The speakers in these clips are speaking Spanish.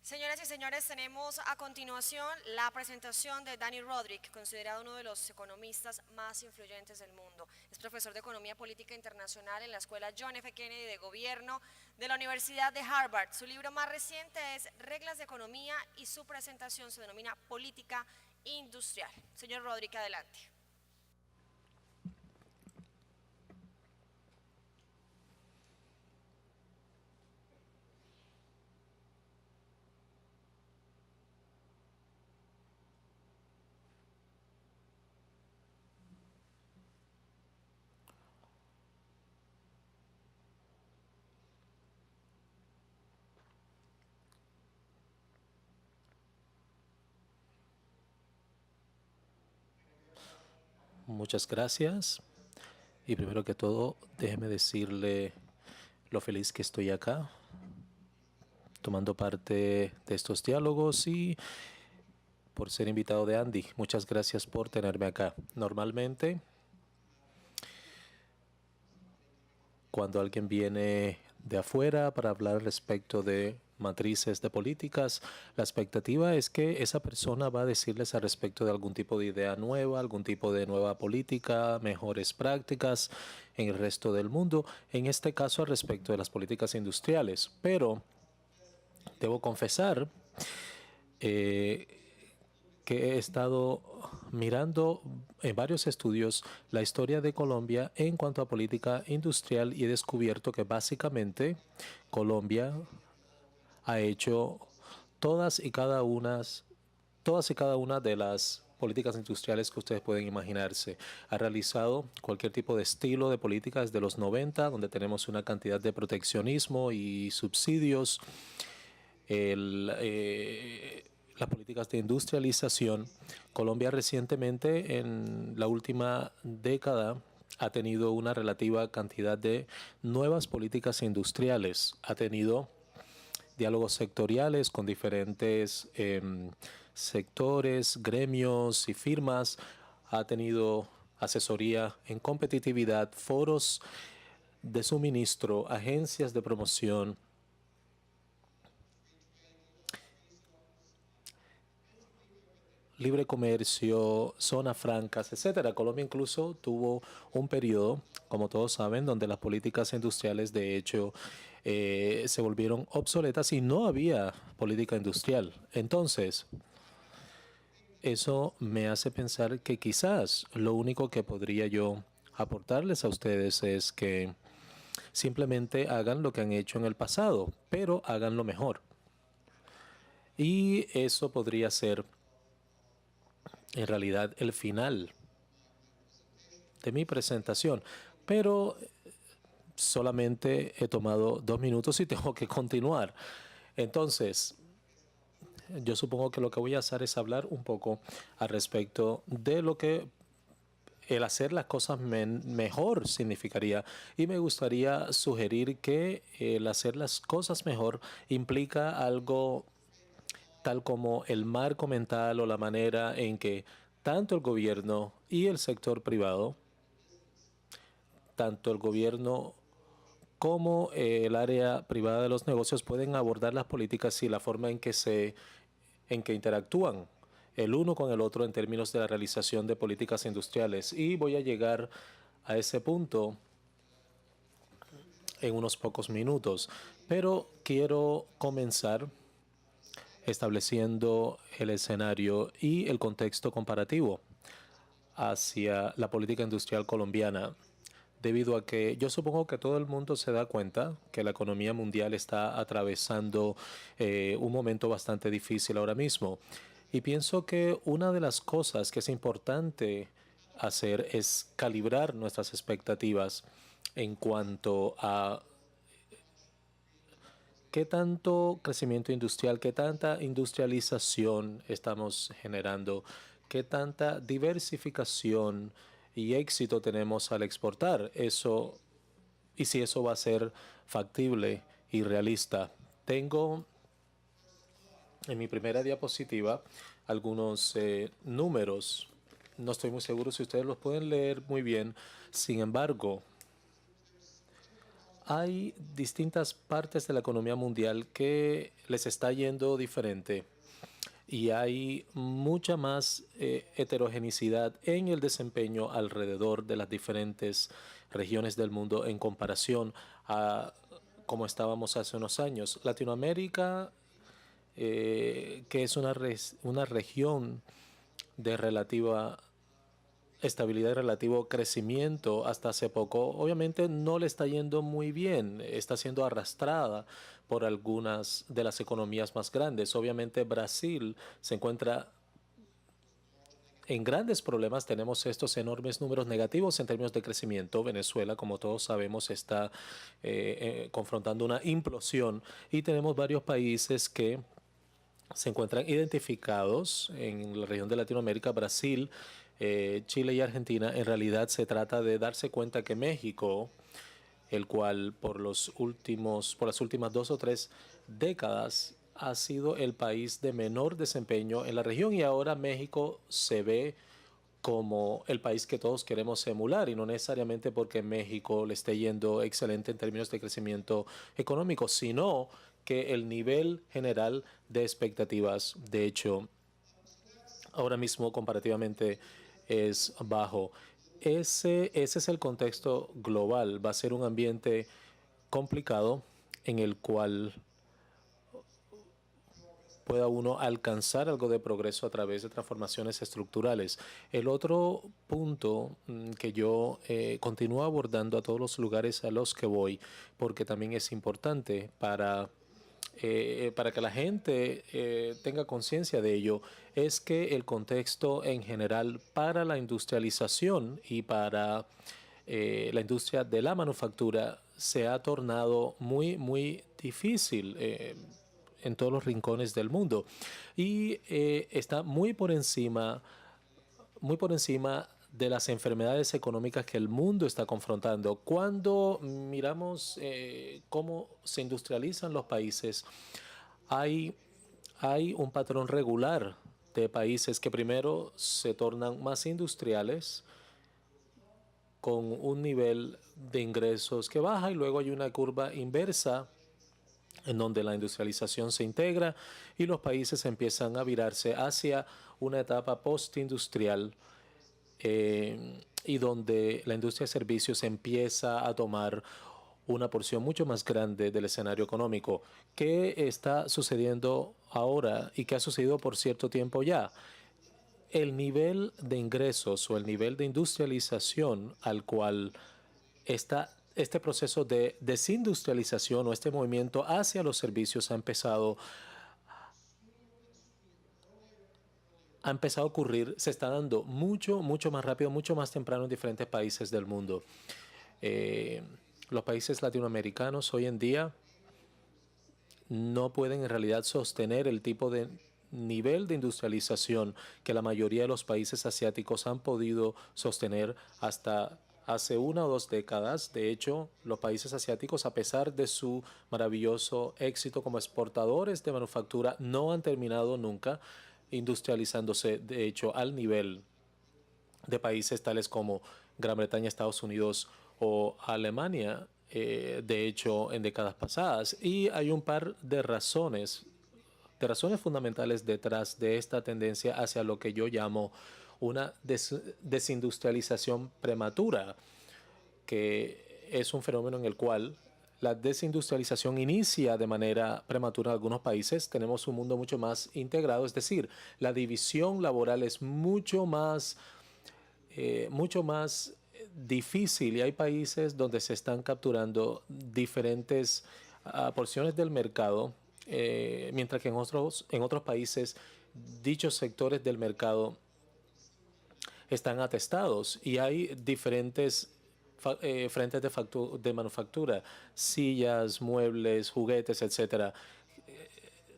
Señoras y señores, tenemos a continuación la presentación de Dani Rodrik, considerado uno de los economistas más influyentes del mundo. Es profesor de Economía Política Internacional en la Escuela John F. Kennedy de Gobierno de la Universidad de Harvard. Su libro más reciente es Reglas de Economía y su presentación se denomina Política Industrial. Señor Rodrik, adelante. Muchas gracias. Y primero que todo, déjeme decirle lo feliz que estoy acá, tomando parte de estos diálogos y por ser invitado de Andy. Muchas gracias por tenerme acá. Normalmente, cuando alguien viene de afuera para hablar respecto de matrices de políticas, la expectativa es que esa persona va a decirles al respecto de algún tipo de idea nueva, algún tipo de nueva política, mejores prácticas en el resto del mundo, en este caso al respecto de las políticas industriales. Pero debo confesar eh, que he estado mirando en varios estudios la historia de Colombia en cuanto a política industrial y he descubierto que básicamente Colombia ha hecho todas y cada una de las políticas industriales que ustedes pueden imaginarse. Ha realizado cualquier tipo de estilo de política desde los 90, donde tenemos una cantidad de proteccionismo y subsidios, las políticas de industrialización. Colombia recientemente, en la última década, ha tenido una relativa cantidad de nuevas políticas industriales. Ha tenido diálogos sectoriales con diferentes sectores, gremios y firmas. Ha tenido asesoría en competitividad, foros de suministro, agencias de promoción, libre comercio, zonas francas, etcétera. Colombia incluso tuvo un periodo, como todos saben, donde las políticas industriales de hecho se volvieron obsoletas y no había política industrial. Entonces, eso me hace pensar que quizás lo único que podría yo aportarles a ustedes es que simplemente hagan lo que han hecho en el pasado, pero háganlo mejor. Y eso podría ser en realidad el final de mi presentación, pero solamente he tomado 2 minutos y tengo que continuar. Entonces, yo supongo que lo que voy a hacer es hablar un poco al respecto de lo que el hacer las cosas mejor significaría. Y me gustaría sugerir que el hacer las cosas mejor implica algo tal como el marco mental o la manera en que tanto el gobierno y el sector privado, tanto el gobierno como el área privada de los negocios pueden abordar las políticas y la forma en que interactúan el uno con el otro en términos de la realización de políticas industriales. Y voy a llegar a ese punto en unos pocos minutos, pero quiero comenzar estableciendo el escenario y el contexto comparativo hacia la política industrial colombiana, debido a que yo supongo que todo el mundo se da cuenta que la economía mundial está atravesando un momento bastante difícil ahora mismo. Y pienso que una de las cosas que es importante hacer es calibrar nuestras expectativas en cuanto a qué tanto crecimiento industrial, qué tanta industrialización estamos generando, qué tanta diversificación y éxito tenemos al exportar. Eso, y si eso va a ser factible y realista. Tengo en mi primera diapositiva algunos números. No estoy muy seguro si ustedes los pueden leer muy bien. Sin embargo, hay distintas partes de la economía mundial que les está yendo diferente y hay mucha más heterogeneidad en el desempeño alrededor de las diferentes regiones del mundo en comparación a como estábamos hace unos años. Latinoamérica, que es una región de relativa estabilidad y relativo crecimiento hasta hace poco, obviamente no le está yendo muy bien, está siendo arrastrada por algunas de las economías más grandes. Obviamente Brasil se encuentra en grandes problemas, tenemos estos enormes números negativos en términos de crecimiento. Venezuela, como todos sabemos, está confrontando una implosión y tenemos varios países que se encuentran identificados en la región de Latinoamérica, Brasil, Chile y Argentina. En realidad se trata de darse cuenta que México, el cual por las últimas 2 o 3 décadas ha sido el país de menor desempeño en la región y ahora México se ve como el país que todos queremos emular y no necesariamente porque México le esté yendo excelente en términos de crecimiento económico, sino que el nivel general de expectativas, de hecho, ahora mismo comparativamente es bajo. Ese es el contexto global. Va a ser un ambiente complicado en el cual pueda uno alcanzar algo de progreso a través de transformaciones estructurales. El otro punto que yo continúo abordando a todos los lugares a los que voy, porque también es importante para que la gente tenga conciencia de ello, es que el contexto en general para la industrialización y para la industria de la manufactura se ha tornado muy, muy difícil en todos los rincones del mundo y está muy por encima de las enfermedades económicas que el mundo está confrontando. Cuando miramos cómo se industrializan los países, hay, hay un patrón regular de países que primero se tornan más industriales con un nivel de ingresos que baja y luego hay una curva inversa en donde la industrialización se integra y los países empiezan a virarse hacia una etapa postindustrial y donde la industria de servicios empieza a tomar una porción mucho más grande del escenario económico. ¿Qué está sucediendo ahora y qué ha sucedido por cierto tiempo ya? El nivel de ingresos o el nivel de industrialización al cual está este proceso de desindustrialización o este movimiento hacia los servicios ha empezado a ocurrir, se está dando mucho, mucho más rápido, mucho más temprano en diferentes países del mundo. Eh, los países latinoamericanos hoy en día no pueden en realidad sostener el tipo de nivel de industrialización que la mayoría de los países asiáticos han podido sostener hasta hace 1 o 2 décadas. De hecho, los países asiáticos, a pesar de su maravilloso éxito como exportadores de manufactura, no han terminado nunca industrializándose, de hecho, al nivel de países tales como Gran Bretaña, Estados Unidos o Alemania, de hecho, en décadas pasadas. Y hay un par de razones fundamentales detrás de esta tendencia hacia lo que yo llamo una desindustrialización prematura, que es un fenómeno en el cual la desindustrialización inicia de manera prematura en algunos países. Tenemos un mundo mucho más integrado, es decir, la división laboral es mucho más difícil y hay países donde se están capturando diferentes porciones del mercado, mientras que en otros países dichos sectores del mercado están atestados y hay diferentes frentes de manufactura, sillas, muebles, juguetes, etcétera,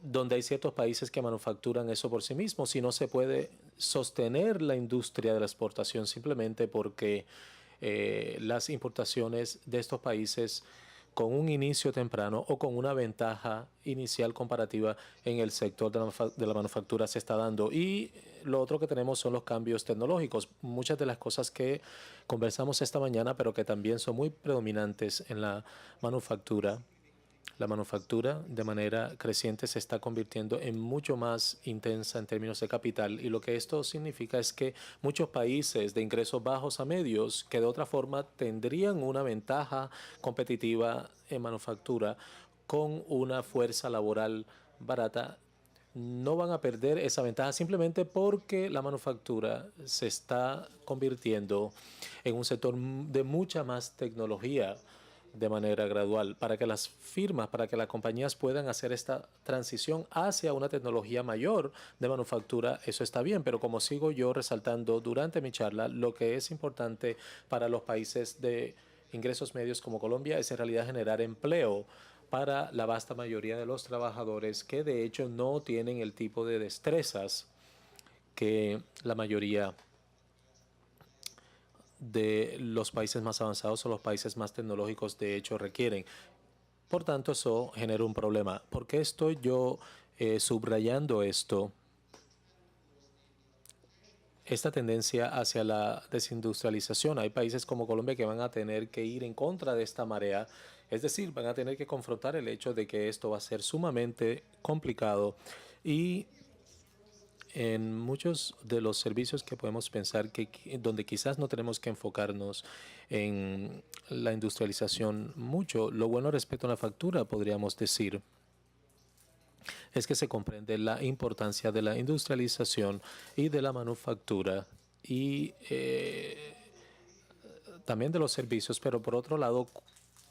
donde hay ciertos países que manufacturan eso por sí mismos y no se puede sostener la industria de la exportación simplemente porque las importaciones de estos países con un inicio temprano o con una ventaja inicial comparativa en el sector de la manufactura se está dando. Y lo otro que tenemos son los cambios tecnológicos. Muchas de las cosas que conversamos esta mañana, pero que también son muy predominantes en manufactura, la manufactura de manera creciente se está convirtiendo en mucho más intensa en términos de capital, y lo que esto significa es que muchos países de ingresos bajos a medios que de otra forma tendrían una ventaja competitiva en manufactura con una fuerza laboral barata no van a perder esa ventaja simplemente porque la manufactura se está convirtiendo en un sector de mucha más tecnología de manera gradual, para que las firmas, para que las compañías puedan hacer esta transición hacia una tecnología mayor de manufactura. Eso está bien, pero como sigo yo resaltando durante mi charla, lo que es importante para los países de ingresos medios como Colombia es en realidad generar empleo para la vasta mayoría de los trabajadores que de hecho no tienen el tipo de destrezas que la mayoría de los países más avanzados o los países más tecnológicos de hecho requieren. Por tanto, eso genera un problema. ¿Por qué estoy yo subrayando esto? Esta tendencia hacia la desindustrialización. Hay países como Colombia que van a tener que ir en contra de esta marea, es decir, van a tener que confrontar el hecho de que esto va a ser sumamente complicado, y en muchos de los servicios que podemos pensar que donde quizás no tenemos que enfocarnos en la industrialización mucho, lo bueno respecto a la factura, podríamos decir, es que se comprende la importancia de la industrialización y de la manufactura y también de los servicios, pero por otro lado,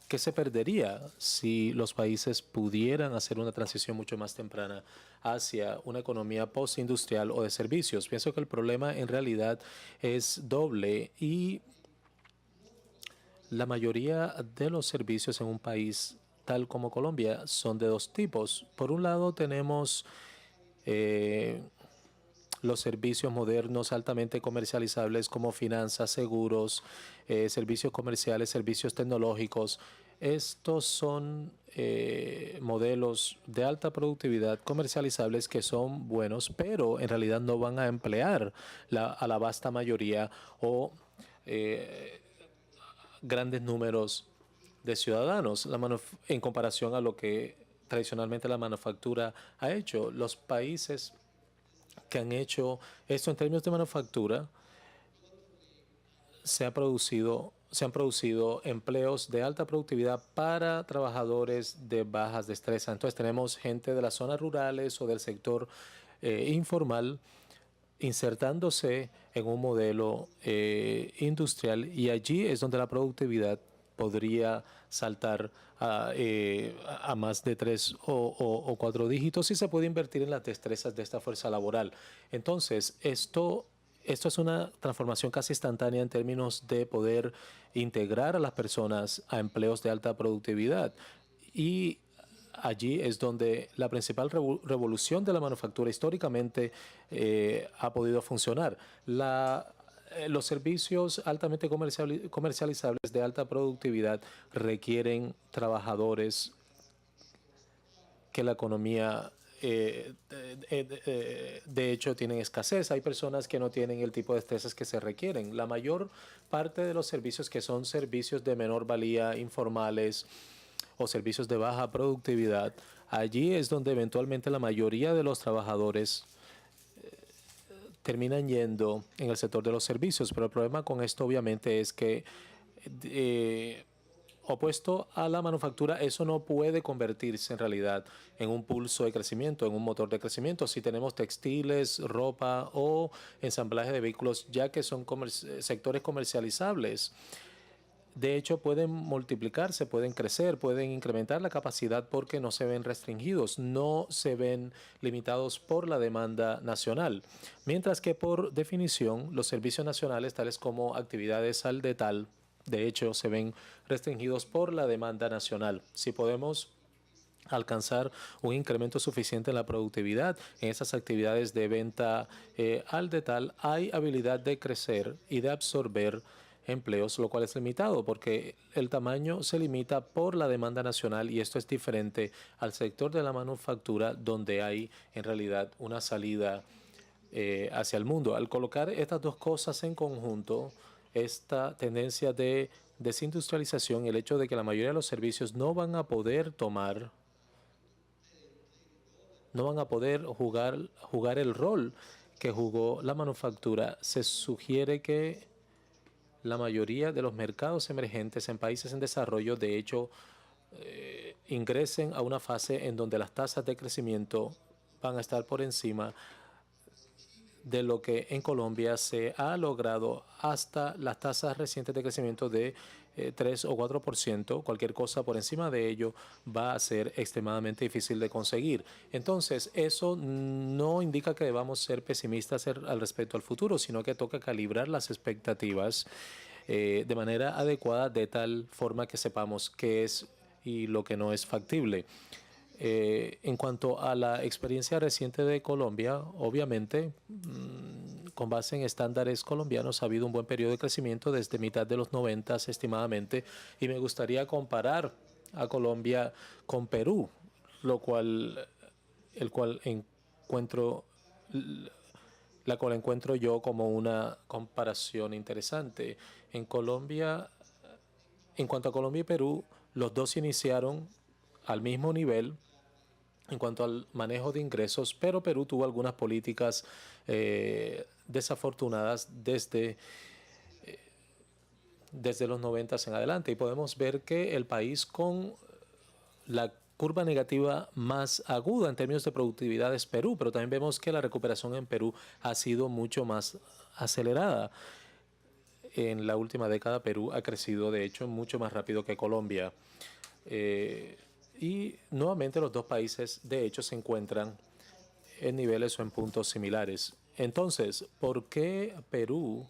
¿qué se perdería si los países pudieran hacer una transición mucho más temprana hacia una economía postindustrial o de servicios? Pienso que el problema en realidad es doble, y la mayoría de los servicios en un país tal como Colombia son de dos tipos. Por un lado tenemos los servicios modernos altamente comercializables como finanzas, seguros, servicios comerciales, servicios tecnológicos. Estos son modelos de alta productividad comercializables que son buenos, pero en realidad no van a emplear a la vasta mayoría o grandes números de ciudadanos en comparación a lo que tradicionalmente la manufactura ha hecho. Los países que han hecho esto en términos de manufactura, se han producido empleos de alta productividad para trabajadores de bajas destrezas. Entonces tenemos gente de las zonas rurales o del sector informal insertándose en un modelo industrial, y allí es donde la productividad podría saltar a más de 3 o 4 dígitos, y se puede invertir en las destrezas de esta fuerza laboral. Entonces, esto es una transformación casi instantánea en términos de poder integrar a las personas a empleos de alta productividad, y allí es donde la principal revolución de la manufactura históricamente ha podido funcionar. Los servicios altamente comercializables de alta productividad requieren trabajadores que la economía de hecho tienen escasez. Hay personas que no tienen el tipo de destrezas que se requieren. La mayor parte de los servicios que son servicios de menor valía, informales o servicios de baja productividad, allí es donde eventualmente la mayoría de los trabajadores terminan yendo en el sector de los servicios. Pero el problema con esto obviamente es que opuesto a la manufactura, eso no puede convertirse en realidad en un pulso de crecimiento, en un motor de crecimiento. Si tenemos textiles, ropa o ensamblaje de vehículos, ya que son sectores comercializables, de hecho pueden multiplicarse, pueden crecer, pueden incrementar la capacidad porque no se ven restringidos, no se ven limitados por la demanda nacional. Mientras que por definición los servicios nacionales, tales como actividades al detalle, de hecho se ven restringidos por la demanda nacional. Si podemos alcanzar un incremento suficiente en la productividad en esas actividades de venta al detalle, hay habilidad de crecer y de absorber empleos, lo cual es limitado porque el tamaño se limita por la demanda nacional y esto es diferente al sector de la manufactura donde hay en realidad una salida hacia el mundo. Al colocar estas dos cosas en conjunto, esta tendencia de desindustrialización, el hecho de que la mayoría de los servicios no van a poder jugar el rol que jugó la manufactura, se sugiere que la mayoría de los mercados emergentes en países en desarrollo, de hecho, ingresen a una fase en donde las tasas de crecimiento van a estar por encima de lo que en Colombia se ha logrado hasta las tasas recientes de crecimiento de 3 o 4%. Cualquier cosa por encima de ello va a ser extremadamente difícil de conseguir. Entonces, eso no indica que debamos ser pesimistas al respecto al futuro, sino que toca calibrar las expectativas de manera adecuada, de tal forma que sepamos qué es y lo que no es factible. En cuanto a la experiencia reciente de Colombia, obviamente, con base en estándares colombianos, ha habido un buen periodo de crecimiento desde mitad de los 90 estimadamente, y me gustaría comparar a Colombia con Perú, el cual encuentro, la cual encuentro yo como una comparación interesante. En Colombia, en cuanto a Colombia y Perú, los dos iniciaron al mismo nivel en cuanto al manejo de ingresos, pero Perú tuvo algunas políticas desafortunadas desde los 90 en adelante, y podemos ver que el país con la curva negativa más aguda en términos de productividad es Perú, pero también vemos que la recuperación en Perú ha sido mucho más acelerada. En la última década Perú ha crecido, de hecho, mucho más rápido que Colombia. Y nuevamente los dos países, de hecho, se encuentran en niveles o en puntos similares. Entonces, ¿por qué Perú,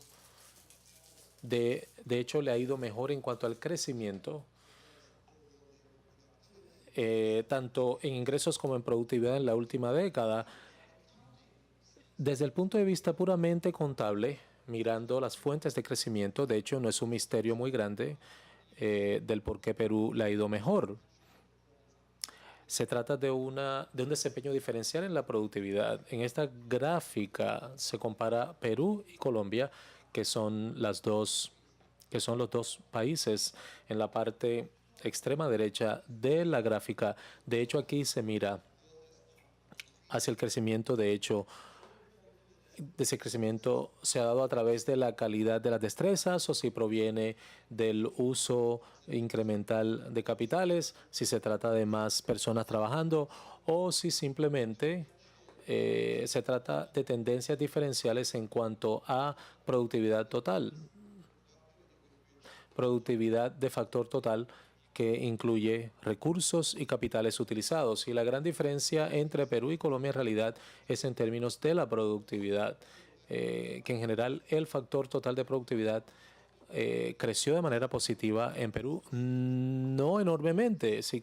de hecho, le ha ido mejor en cuanto al crecimiento, tanto en ingresos como en productividad en la última década? Desde el punto de vista puramente contable, mirando las fuentes de crecimiento, de hecho, no es un misterio muy grande del por qué Perú le ha ido mejor. Se trata de un desempeño diferencial en la productividad. En esta gráfica se compara Perú y Colombia, que son los dos países en la parte extrema derecha de la gráfica. De hecho, aquí se mira hacia el crecimiento. De hecho, ese crecimiento se ha dado a través de la calidad de las destrezas o si proviene del uso incremental de capitales, si se trata de más personas trabajando o si simplemente se trata de tendencias diferenciales en cuanto a productividad total, productividad de factor total, que incluye recursos y capitales utilizados. Y la gran diferencia entre Perú y Colombia en realidad es en términos de la productividad, que en general el factor total de productividad creció de manera positiva en Perú, no enormemente, si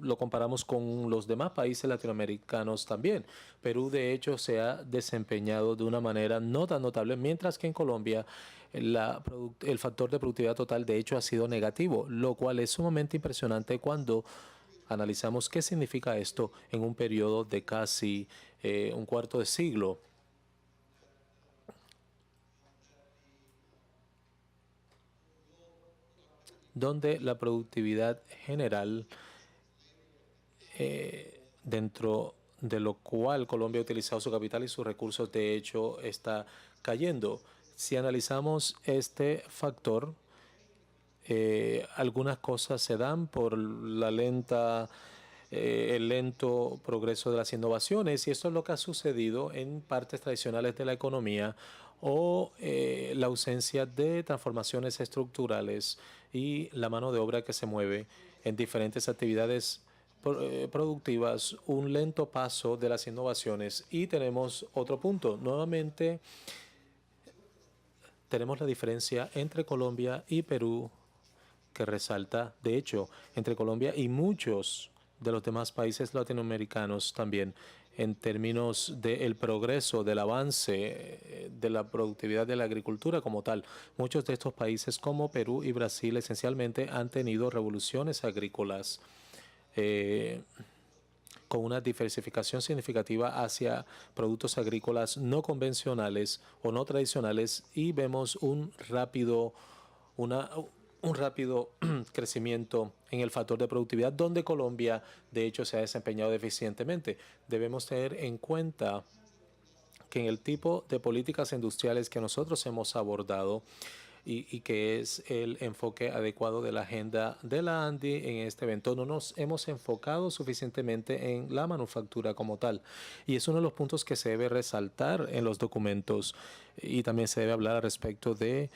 lo comparamos con los demás países latinoamericanos también. Perú, de hecho, se ha desempeñado de una manera no tan notable, mientras que en Colombia el factor de productividad total, de hecho, ha sido negativo, lo cual es sumamente impresionante cuando analizamos qué significa esto en un periodo de casi un cuarto de siglo. Donde la productividad general, dentro de lo cual Colombia ha utilizado su capital y sus recursos, de hecho, está cayendo. Si analizamos este factor, algunas cosas se dan por el lento progreso de las innovaciones, y esto es lo que ha sucedido en partes tradicionales de la economía, o la ausencia de transformaciones estructurales y la mano de obra que se mueve en diferentes actividades productivas, un lento paso de las innovaciones. Y tenemos otro punto. Nuevamente, tenemos la diferencia entre Colombia y Perú que resalta, de hecho, entre Colombia y muchos de los demás países latinoamericanos también. en términos del progreso, del avance, de la productividad de la agricultura como tal. Muchos de estos países como Perú y Brasil esencialmente han tenido revoluciones agrícolas con una diversificación significativa hacia productos agrícolas no convencionales o no tradicionales y vemos un rápido crecimiento en el factor de productividad donde Colombia de hecho se ha desempeñado eficientemente. Debemos tener en cuenta que en el tipo de políticas industriales que nosotros hemos abordado y que es el enfoque adecuado de la agenda de la ANDI en este evento. No nos hemos enfocado suficientemente en la manufactura como tal. Y es uno de los puntos que se debe resaltar en los documentos y también se debe hablar al respecto de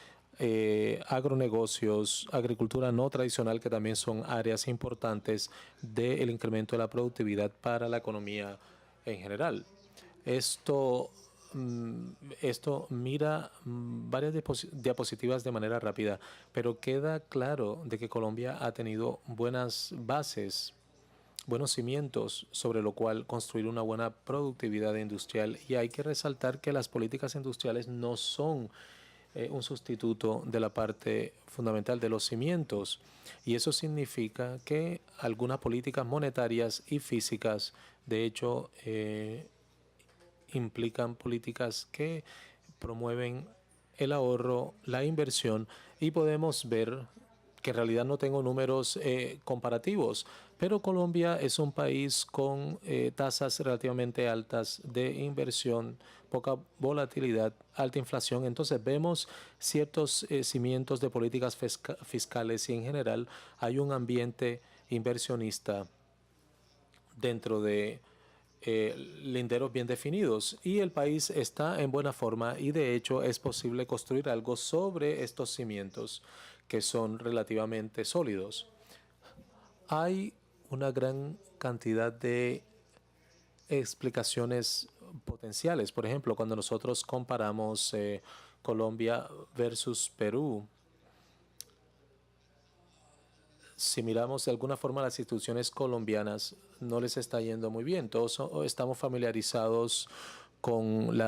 agronegocios, agricultura no tradicional, que también son áreas importantes del incremento de la productividad para la economía en general. Esto esto mira varias diapositivas de manera rápida, pero queda claro de que Colombia ha tenido buenas bases, buenos cimientos sobre lo cual construir una buena productividad industrial y hay que resaltar que las políticas industriales no son un sustituto de la parte fundamental de los cimientos y eso significa que algunas políticas monetarias y físicas de hecho implican políticas que promueven el ahorro, la inversión y podemos ver que en realidad no tengo números comparativos, pero Colombia es un país con tasas relativamente altas de inversión, poca volatilidad, alta inflación. Entonces vemos ciertos cimientos de políticas fiscales y en general hay un ambiente inversionista dentro de linderos bien definidos y el país está en buena forma y de hecho es posible construir algo sobre estos cimientos que son relativamente sólidos. Hay una gran cantidad de explicaciones potenciales. Por ejemplo, cuando nosotros comparamos Colombia versus Perú, si miramos de alguna forma las instituciones colombianas, no les está yendo muy bien. Todos estamos familiarizados con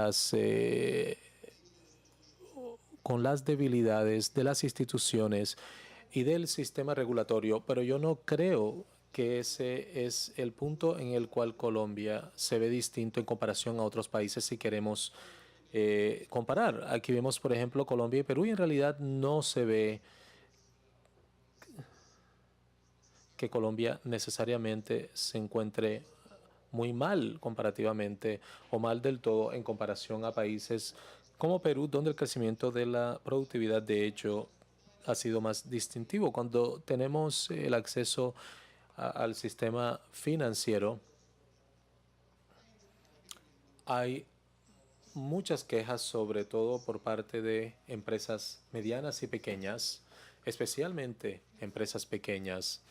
con las debilidades de las instituciones y del sistema regulatorio, pero yo no creo que ese es el punto en el cual Colombia se ve distinto en comparación a otros países si queremos comparar. Aquí vemos, por ejemplo, Colombia y Perú y en realidad no se ve que Colombia necesariamente se encuentre muy mal comparativamente o mal del todo en comparación a países como Perú, donde el crecimiento de la productividad de hecho ha sido más distintivo. Cuando tenemos el acceso al sistema financiero, hay muchas quejas, sobre todo por parte de empresas medianas y pequeñas, especialmente empresas pequeñas,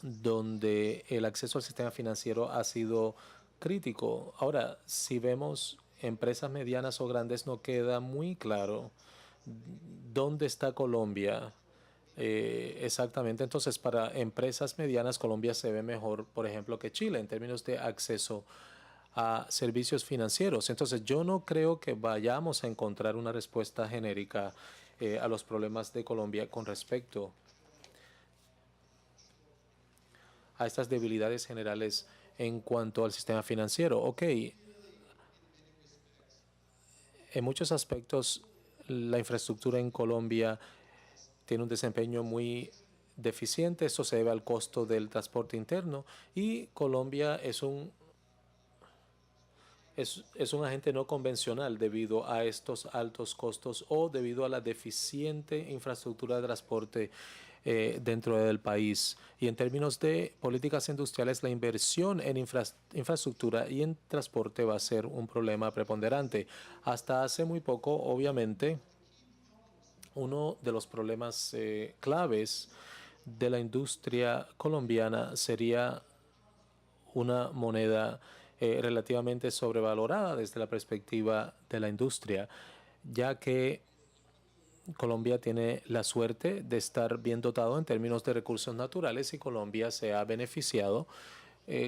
donde el acceso al sistema financiero ha sido crítico. Ahora, si vemos empresas medianas o grandes, no queda muy claro dónde está Colombia exactamente. Entonces, para empresas medianas, Colombia se ve mejor, por ejemplo, que Chile en términos de acceso a servicios financieros. Entonces, yo no creo que vayamos a encontrar una respuesta genérica a los problemas de Colombia con respecto a estas debilidades generales en cuanto al sistema financiero. Ok, en muchos aspectos la infraestructura en Colombia tiene un desempeño muy deficiente. Esto se debe al costo del transporte interno y Colombia es un agente no convencional debido a estos altos costos o debido a la deficiente infraestructura de transporte dentro del país. Y en términos de políticas industriales, la inversión en infraestructura y en transporte va a ser un problema preponderante. Hasta hace muy poco, obviamente, uno de los problemas claves de la industria colombiana sería una moneda relativamente sobrevalorada desde la perspectiva de la industria, ya que Colombia tiene la suerte de estar bien dotado en términos de recursos naturales y Colombia se ha beneficiado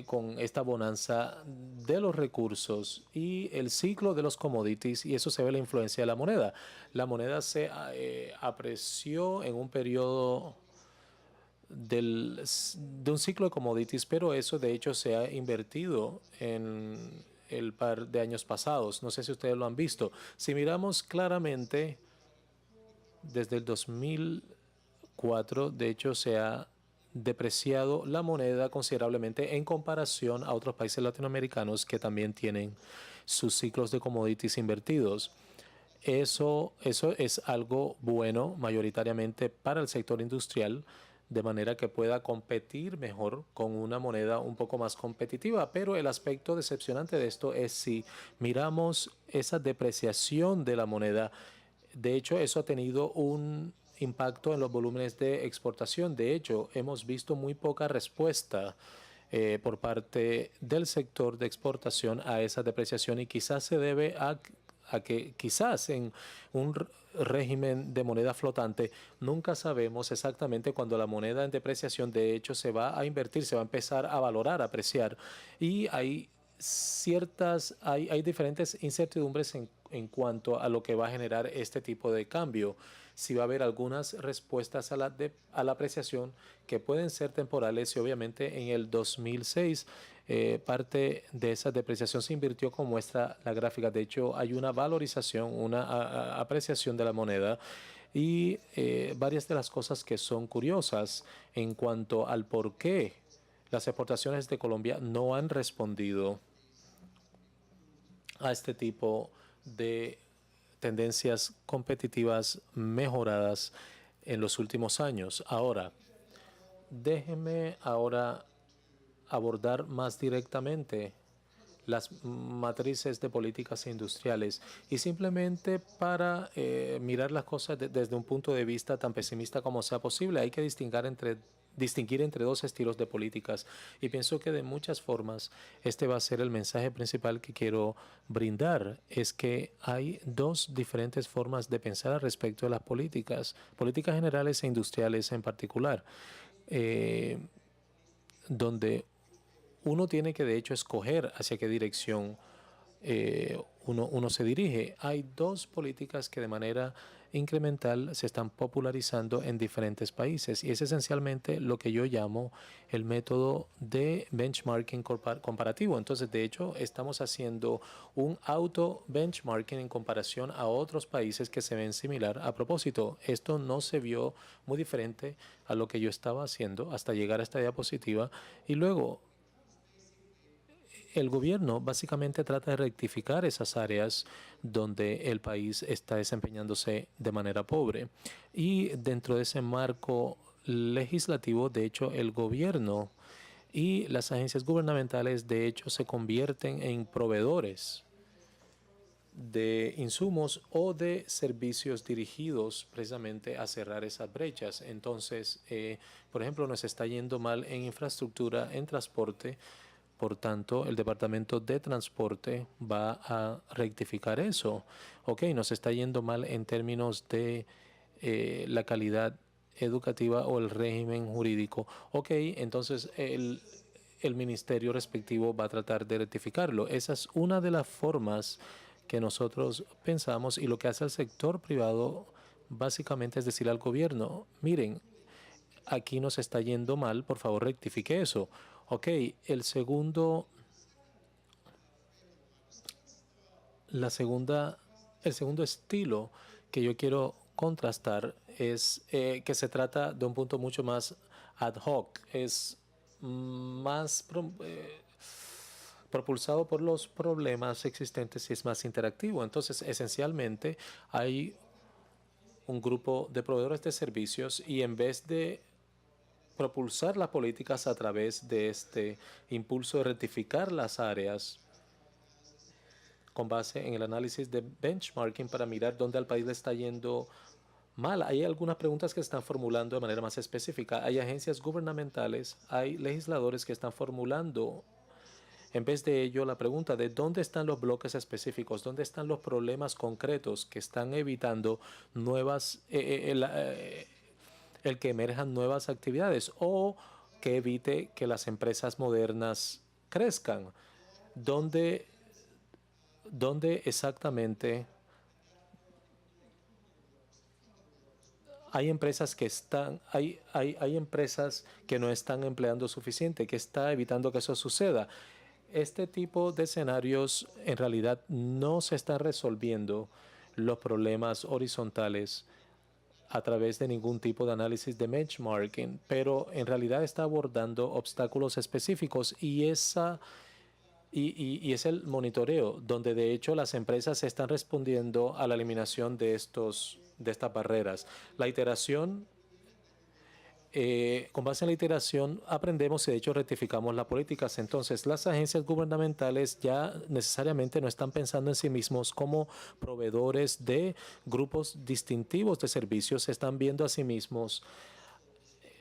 con esta bonanza de los recursos y el ciclo de los commodities, y eso se ve la influencia de la moneda. La moneda se apreció en un periodo de un ciclo de commodities, pero eso de hecho se ha invertido en el par de años pasados. No sé si ustedes lo han visto. Si miramos claramente, desde el 2004, de hecho, se ha depreciado la moneda considerablemente en comparación a otros países latinoamericanos que también tienen sus ciclos de commodities invertidos. Eso es algo bueno mayoritariamente para el sector industrial, de manera que pueda competir mejor con una moneda un poco más competitiva. Pero el aspecto decepcionante de esto es si miramos esa depreciación de la moneda. De hecho, eso ha tenido un impacto en los volúmenes de exportación. De hecho, hemos visto muy poca respuesta por parte del sector de exportación a esa depreciación, y quizás se debe a que quizás en un régimen de moneda flotante nunca sabemos exactamente cuando la moneda en depreciación de hecho se va a invertir, se va a empezar a valorar, a apreciar, y hay diferentes incertidumbres en cuanto a lo que va a generar este tipo de cambio. Si va a haber algunas respuestas a la apreciación que pueden ser temporales, y obviamente en el 2006 parte de esa depreciación se invirtió, como muestra la gráfica. De hecho, hay una valorización, una apreciación de la moneda, y varias de las cosas que son curiosas en cuanto al por qué las exportaciones de Colombia no han respondido a este tipo de tendencias competitivas mejoradas en los últimos años. Ahora, déjeme ahora abordar más directamente las matrices de políticas industriales, y simplemente para mirar las cosas desde un punto de vista tan pesimista como sea posible, hay que distinguir entre dos estilos de políticas, y pienso que de muchas formas este va a ser el mensaje principal que quiero brindar. Es que hay dos diferentes formas de pensar al respecto de las políticas generales e industriales en particular, donde uno tiene que de hecho escoger hacia qué dirección uno se dirige. Hay dos políticas que de manera incremental se están popularizando en diferentes países, y es esencialmente lo que yo llamo el método de benchmarking comparativo. Entonces, de hecho, estamos haciendo un auto-benchmarking en comparación a otros países que se ven similar. A propósito, esto no se vio muy diferente a lo que yo estaba haciendo hasta llegar a esta diapositiva, y luego el gobierno básicamente trata de rectificar esas áreas donde el país está desempeñándose de manera pobre. Y dentro de ese marco legislativo, de hecho, el gobierno y las agencias gubernamentales, de hecho, se convierten en proveedores de insumos o de servicios dirigidos precisamente a cerrar esas brechas. Entonces, por ejemplo, nos está yendo mal en infraestructura, en transporte. Por tanto, el Departamento de Transporte va a rectificar eso. Ok, nos está yendo mal en términos de la calidad educativa o el régimen jurídico. Ok, entonces el ministerio respectivo va a tratar de rectificarlo. Esa es una de las formas que nosotros pensamos, y lo que hace el sector privado básicamente es decir al gobierno: miren, aquí nos está yendo mal, por favor rectifique eso. Ok, el segundo estilo que yo quiero contrastar es que se trata de un punto mucho más ad hoc, es más propulsado por los problemas existentes y es más interactivo. Entonces, esencialmente, hay un grupo de proveedores de servicios, y en vez de propulsar las políticas a través de este impulso de rectificar las áreas con base en el análisis de benchmarking para mirar dónde al país le está yendo mal, hay algunas preguntas que se están formulando de manera más específica. Hay agencias gubernamentales, hay legisladores que están formulando, en vez de ello, la pregunta de dónde están los bloques específicos, dónde están los problemas concretos que están evitando el que emerjan nuevas actividades, o que evite que las empresas modernas crezcan. ¿Dónde exactamente hay empresas que hay empresas que no están empleando suficiente, que está evitando que eso suceda? Este tipo de escenarios en realidad no se están resolviendo los problemas horizontales a través de ningún tipo de análisis de benchmarking, pero en realidad está abordando obstáculos específicos y es el monitoreo, donde de hecho las empresas están respondiendo a la eliminación de estas barreras. La iteración, con base en la iteración, aprendemos y de hecho rectificamos las políticas. Entonces, las agencias gubernamentales ya necesariamente no están pensando en sí mismos como proveedores de grupos distintivos de servicios, se están viendo a sí mismos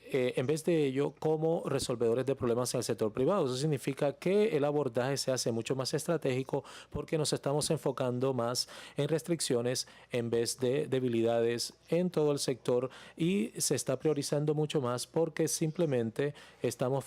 en vez de ello, como resolvedores de problemas en el sector privado. Eso significa que el abordaje se hace mucho más estratégico porque nos estamos enfocando más en restricciones en vez de debilidades en todo el sector y se está priorizando mucho más porque simplemente le estamos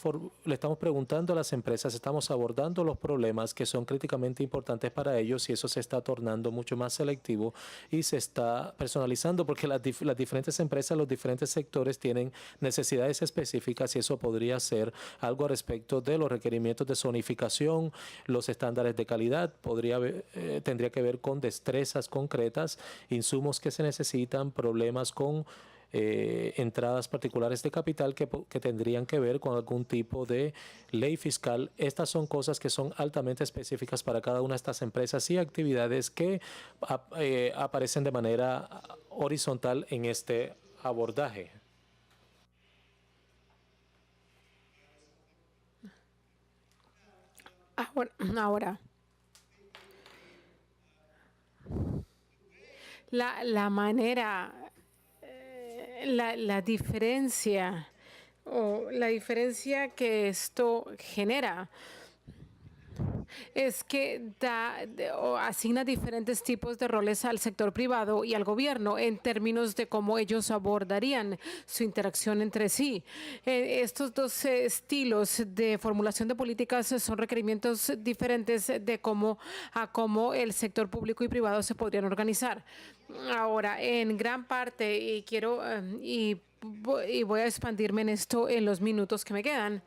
preguntando a las empresas, estamos abordando los problemas que son críticamente importantes para ellos y eso se está tornando mucho más selectivo y se está personalizando porque las diferentes empresas, los diferentes sectores tienen necesidades específicas y eso podría ser algo a respecto de los requerimientos de zonificación, los estándares de calidad, tendría que ver con destrezas concretas, insumos que se necesitan, problemas con entradas particulares de capital que tendrían que ver con algún tipo de ley fiscal. Estas son cosas que son altamente específicas para cada una de estas empresas y actividades que aparecen de manera horizontal en este abordaje. Ahora, la manera, la diferencia o la diferencia que esto genera es que asigna diferentes tipos de roles al sector privado y al gobierno en términos de cómo ellos abordarían su interacción entre sí. Estos dos estilos de formulación de políticas son requerimientos diferentes de cómo el sector público y privado se podrían organizar. Ahora, en gran parte, y voy a expandirme en esto en los minutos que me quedan.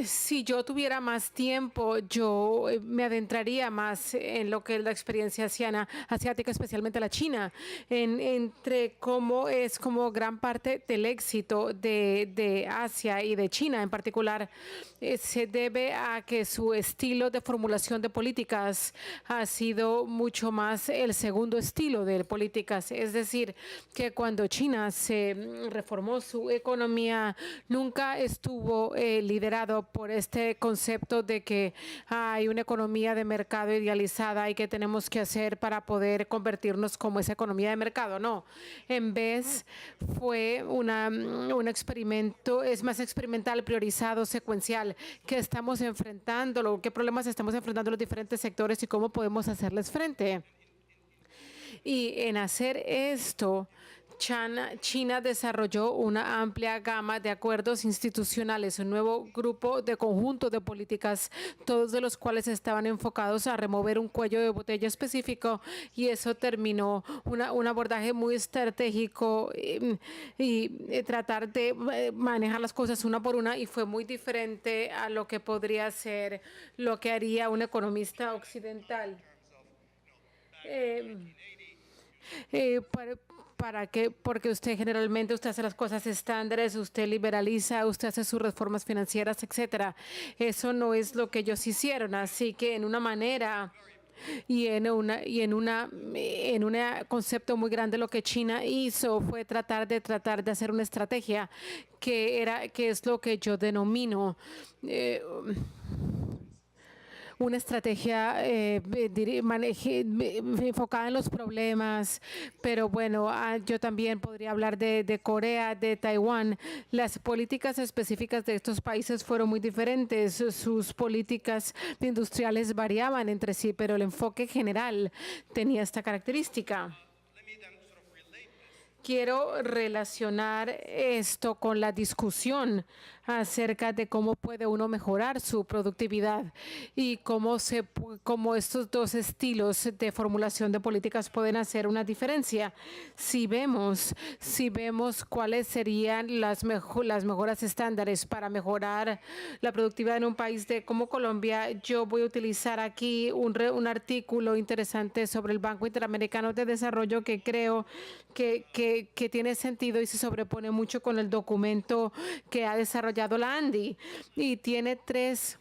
Si yo tuviera más tiempo, yo me adentraría más en lo que es la experiencia asiática, especialmente la China, entre cómo es como gran parte del éxito de Asia y de China en particular se debe a que su estilo de formulación de políticas ha sido mucho más el segundo estilo de políticas. Es decir, que cuando China se reformó su economía, nunca estuvo liderado por este concepto de que hay una economía de mercado idealizada y que tenemos que hacer para poder convertirnos como esa economía de mercado. No, en vez fue un experimento, es más experimental, priorizado, secuencial, que estamos enfrentando, qué problemas estamos enfrentando los diferentes sectores y cómo podemos hacerles frente. Y en hacer esto, China desarrolló una amplia gama de acuerdos institucionales, un nuevo grupo de conjunto de políticas, todos de los cuales estaban enfocados a remover un cuello de botella específico y eso terminó un abordaje muy estratégico y tratar de manejar las cosas una por una y fue muy diferente a lo que podría ser lo que haría un economista occidental. Porque usted generalmente hace las cosas estándares, usted liberaliza, usted hace sus reformas financieras, etcétera. Eso no es lo que ellos hicieron, así que en una manera y en un concepto muy grande lo que China hizo fue tratar de hacer una estrategia que es lo que yo denomino una estrategia enfocada en los problemas, pero bueno, yo también podría hablar de Corea, de Taiwán. Las políticas específicas de estos países fueron muy diferentes, sus políticas industriales variaban entre sí, pero el enfoque general tenía esta característica. quiero relacionar esto con la discusión acerca de cómo puede uno mejorar su productividad y cómo estos dos estilos de formulación de políticas pueden hacer una diferencia. Si vemos cuáles serían las mejoras estándares para mejorar la productividad en un país como Colombia, yo voy a utilizar aquí un artículo interesante sobre el Banco Interamericano de Desarrollo que creo que tiene sentido y se sobrepone mucho con el documento que ha desarrollado la ANDI, y tiene tres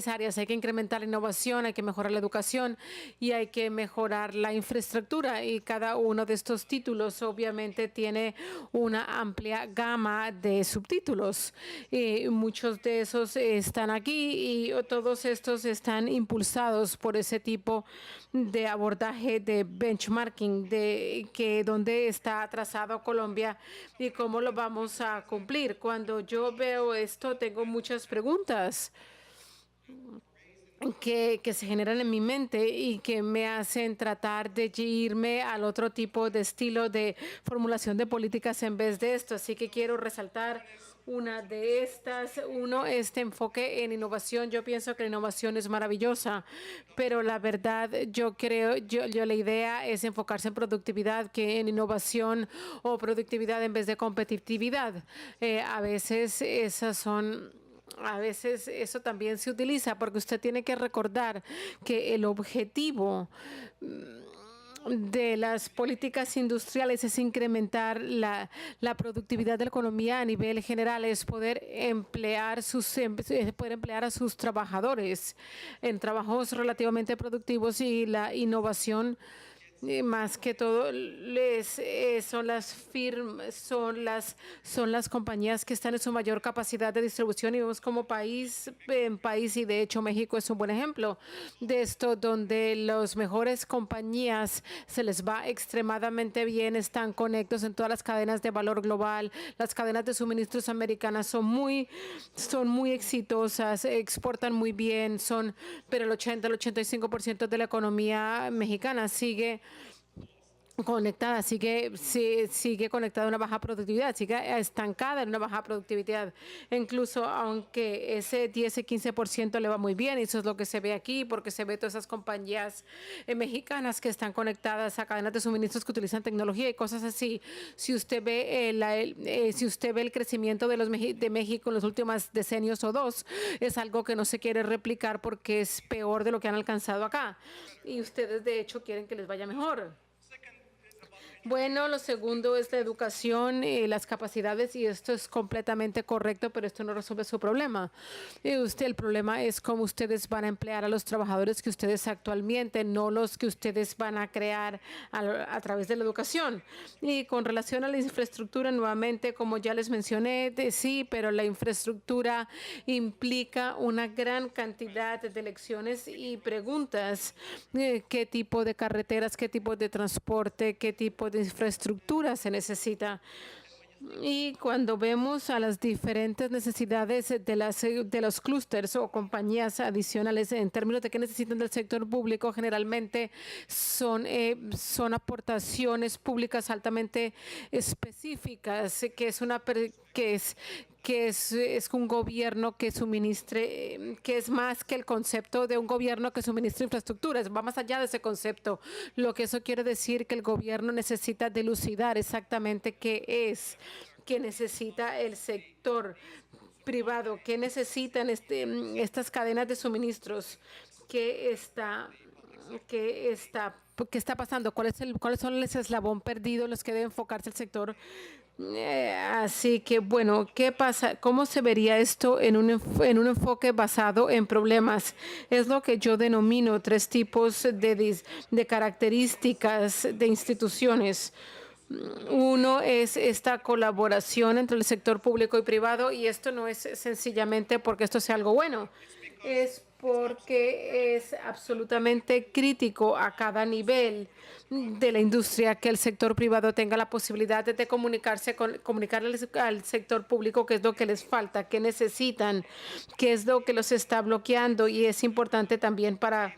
áreas. Hay que incrementar la innovación, hay que mejorar la educación y hay que mejorar la infraestructura. Y cada uno de estos títulos obviamente tiene una amplia gama de subtítulos. Y muchos de esos están aquí y todos estos están impulsados por ese tipo de abordaje de benchmarking, donde está atrasado Colombia y cómo lo vamos a cumplir. Cuando yo veo esto, tengo muchas preguntas que se generan en mi mente y que me hacen tratar de irme al otro tipo de estilo de formulación de políticas en vez de esto. Así que quiero resaltar una de estas. Uno, este enfoque en innovación. Yo pienso que la innovación es maravillosa, pero la verdad, la idea es enfocarse en productividad que en innovación o productividad en vez de competitividad. A veces eso también se utiliza porque usted tiene que recordar que el objetivo de las políticas industriales es incrementar la productividad de la economía a nivel general, es poder emplear a sus trabajadores en trabajos relativamente productivos, y la innovación más que todo son las firmas, son las compañías que están en su mayor capacidad de distribución, y vemos como país, y de hecho México es un buen ejemplo de esto, donde las mejores compañías se les va extremadamente bien, están conectados en todas las cadenas de valor global. Las cadenas de suministros americanas son muy exitosas, exportan muy bien, pero el 85% de la economía mexicana sigue conectada, sigue conectada a una baja productividad, sigue estancada en una baja productividad. Incluso aunque ese 10 y 15% le va muy bien, y eso es lo que se ve aquí, porque se ve todas esas compañías mexicanas que están conectadas a cadenas de suministros que utilizan tecnología y cosas así. Si usted ve el crecimiento de México en los últimos decenios o dos, es algo que no se quiere replicar porque es peor de lo que han alcanzado acá. Y ustedes de hecho quieren que les vaya mejor. Bueno, lo segundo es la educación y las capacidades, y esto es completamente correcto, pero esto no resuelve su problema. El problema es cómo ustedes van a emplear a los trabajadores que ustedes actualmente, no los que ustedes van a crear a través de la educación. Y con relación a la infraestructura, nuevamente, como ya les mencioné, sí, pero la infraestructura implica una gran cantidad de lecciones y preguntas. ¿Qué tipo de carreteras, qué tipo de transporte, qué tipo de infraestructura se necesita? Y cuando vemos a las diferentes necesidades de los clústeres o compañías adicionales en términos de qué necesitan del sector público, generalmente son aportaciones públicas altamente específicas, que es un gobierno que suministre, que es más que el concepto de un gobierno que suministre infraestructuras, va más allá de ese concepto. Lo que eso quiere decir que el gobierno necesita dilucidar exactamente qué necesita el sector privado, qué necesitan estas cadenas de suministros, qué está pasando, cuáles son el eslabón perdido en los que debe enfocarse el sector. Así que, bueno, ¿qué pasa? ¿Cómo se vería esto en un enfoque basado en problemas? Es lo que yo denomino tres tipos de características de instituciones. Uno es esta colaboración entre el sector público y privado, y esto no es sencillamente porque esto sea algo bueno, es porque es absolutamente crítico a cada nivel de la industria que el sector privado tenga la posibilidad de comunicarles al sector público qué es lo que les falta, qué necesitan, qué es lo que los está bloqueando, y es importante también para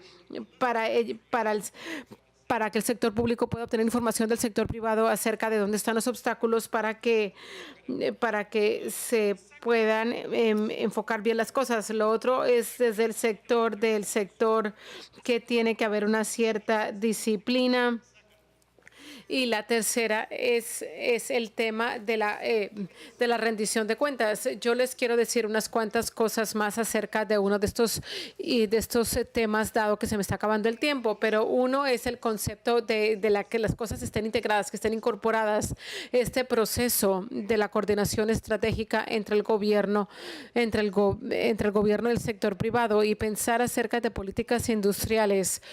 para que el sector público pueda obtener información del sector privado acerca de dónde están los obstáculos para que se puedan enfocar bien las cosas. Lo otro es desde el sector que tiene que haber una cierta disciplina. Y la tercera es el tema de la rendición de cuentas. Yo les quiero decir unas cuantas cosas más acerca de uno de estos temas, dado que se me está acabando el tiempo. Pero uno es el concepto de que las cosas estén integradas, que estén incorporadas. Este proceso de la coordinación estratégica entre el gobierno, entre el gobierno y el sector privado, y pensar acerca de políticas industriales,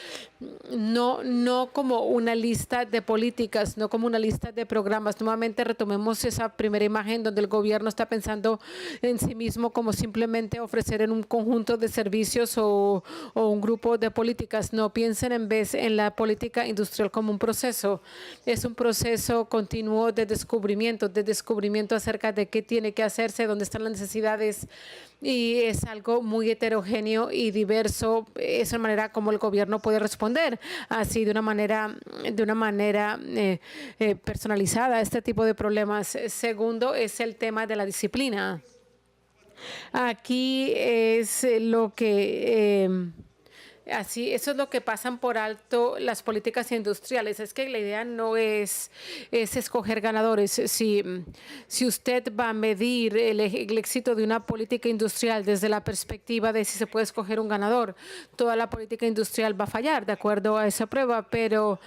no como una lista de políticas, no como una lista de programas. Nuevamente retomemos esa primera imagen donde el gobierno está pensando en sí mismo como simplemente ofrecer en un conjunto de servicios o un grupo de políticas. No, piensen en vez en la política industrial como un proceso. Es un proceso continuo de descubrimiento acerca de qué tiene que hacerse, dónde están las necesidades, y es algo muy heterogéneo y diverso. Es la manera como el gobierno puede responder, así de una manera personalizada a este tipo de problemas. Segundo es el tema de la disciplina. Aquí es lo que eso es lo que pasan por alto las políticas industriales. Es que la idea no es escoger ganadores. Si usted va a medir el éxito de una política industrial desde la perspectiva de si se puede escoger un ganador, toda la política industrial va a fallar de acuerdo a esa prueba. Pero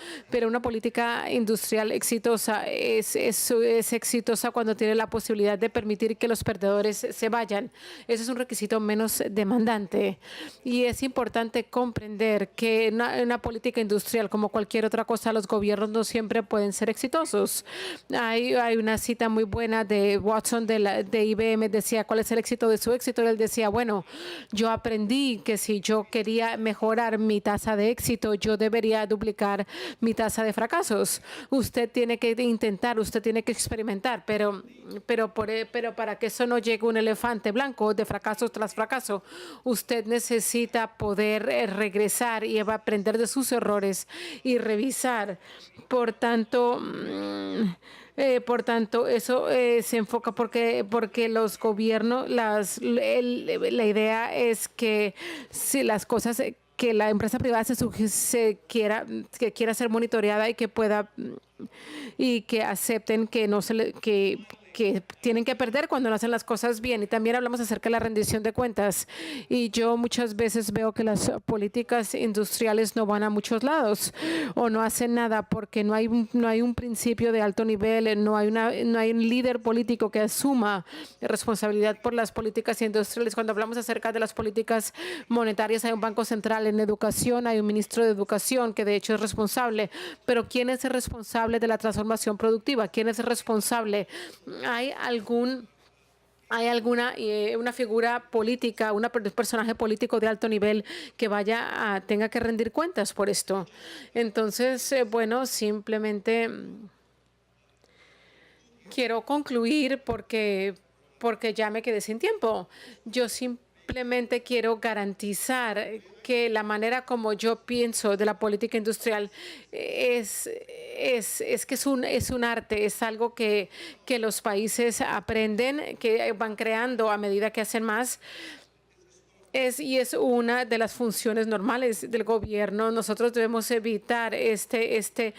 una política industrial exitosa es exitosa cuando tiene la posibilidad de permitir que los perdedores se vayan. Ese es un requisito menos demandante. Y es importante comprender que una política industrial, como cualquier otra cosa, los gobiernos no siempre pueden ser exitosos. Hay una cita muy buena de Watson de IBM. Decía, ¿cuál es el éxito de su éxito? Y él decía, bueno, yo aprendí que si yo quería mejorar mi tasa de éxito, yo debería duplicar mi tasa de fracasos. Usted tiene que intentar, usted tiene que experimentar, pero para que eso no llegue un elefante blanco de fracaso tras fracaso, usted necesita poder regresar y aprender de sus errores y revisar. Por tanto, eso se enfoca porque los gobiernos, la idea es que si las cosas que la empresa privada que quiera ser monitoreada y que pueda y que acepten que que tienen que perder cuando no hacen las cosas bien. Y también hablamos acerca de la rendición de cuentas. Y yo muchas veces veo que las políticas industriales no van a muchos lados o no hacen nada porque no hay un principio de alto nivel, no hay un líder político que asuma responsabilidad por las políticas industriales. Cuando hablamos acerca de las políticas monetarias, hay un banco central. En educación hay un ministro de educación que de hecho es responsable. Pero ¿quién es el responsable de la transformación productiva? ¿Quién es el responsable? ¿Hay una figura política, un personaje político de alto nivel que tenga que rendir cuentas por esto? Entonces, bueno, simplemente quiero concluir porque ya me quedé sin tiempo. Yo simplemente quiero garantizar que la manera como yo pienso de la política industrial es un arte, es algo que los países aprenden, que van creando a medida que hacen más. Y es una de las funciones normales del gobierno. Nosotros debemos evitar este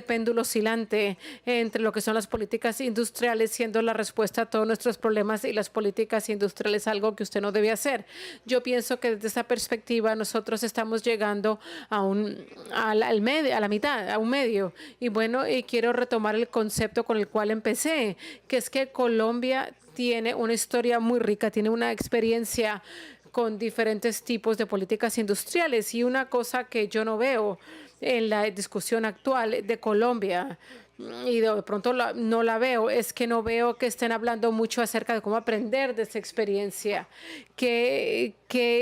péndulo oscilante entre lo que son las políticas industriales siendo la respuesta a todos nuestros problemas y las políticas industriales algo que usted no debe hacer. Yo pienso que desde esa perspectiva nosotros estamos llegando a la mitad, a un medio. Y bueno, y quiero retomar el concepto con el cual empecé, que es que Colombia tiene una historia muy rica, tiene una experiencia con diferentes tipos de políticas industriales. Y una cosa que yo no veo en la discusión actual de Colombia, y de pronto no la veo, es que no veo que estén hablando mucho acerca de cómo aprender de esa experiencia. ¿Qué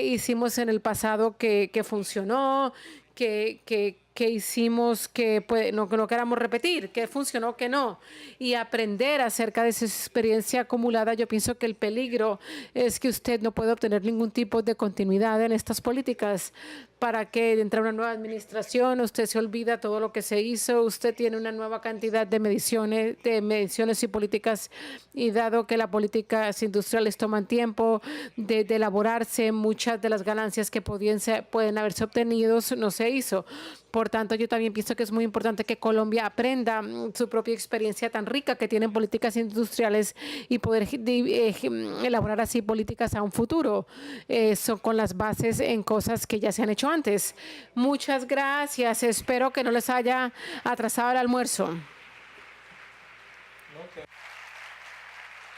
hicimos en el pasado que funcionó? ¿Qué que hicimos que no queramos repetir, que funcionó, que no, y aprender acerca de esa experiencia acumulada. Yo pienso que el peligro es que usted no puede obtener ningún tipo de continuidad en estas políticas. Para que entre una nueva administración usted se olvida todo lo que se hizo, usted tiene una nueva cantidad de mediciones y políticas, y dado que las políticas industriales toman tiempo de elaborarse, muchas de las ganancias que pueden haberse obtenido no se hizo. Por tanto, yo también pienso que es muy importante que Colombia aprenda su propia experiencia tan rica que tienen políticas industriales y poder elaborar así políticas a un futuro, con las bases en cosas que ya se han hecho antes. Muchas gracias. Espero que no les haya atrasado el almuerzo.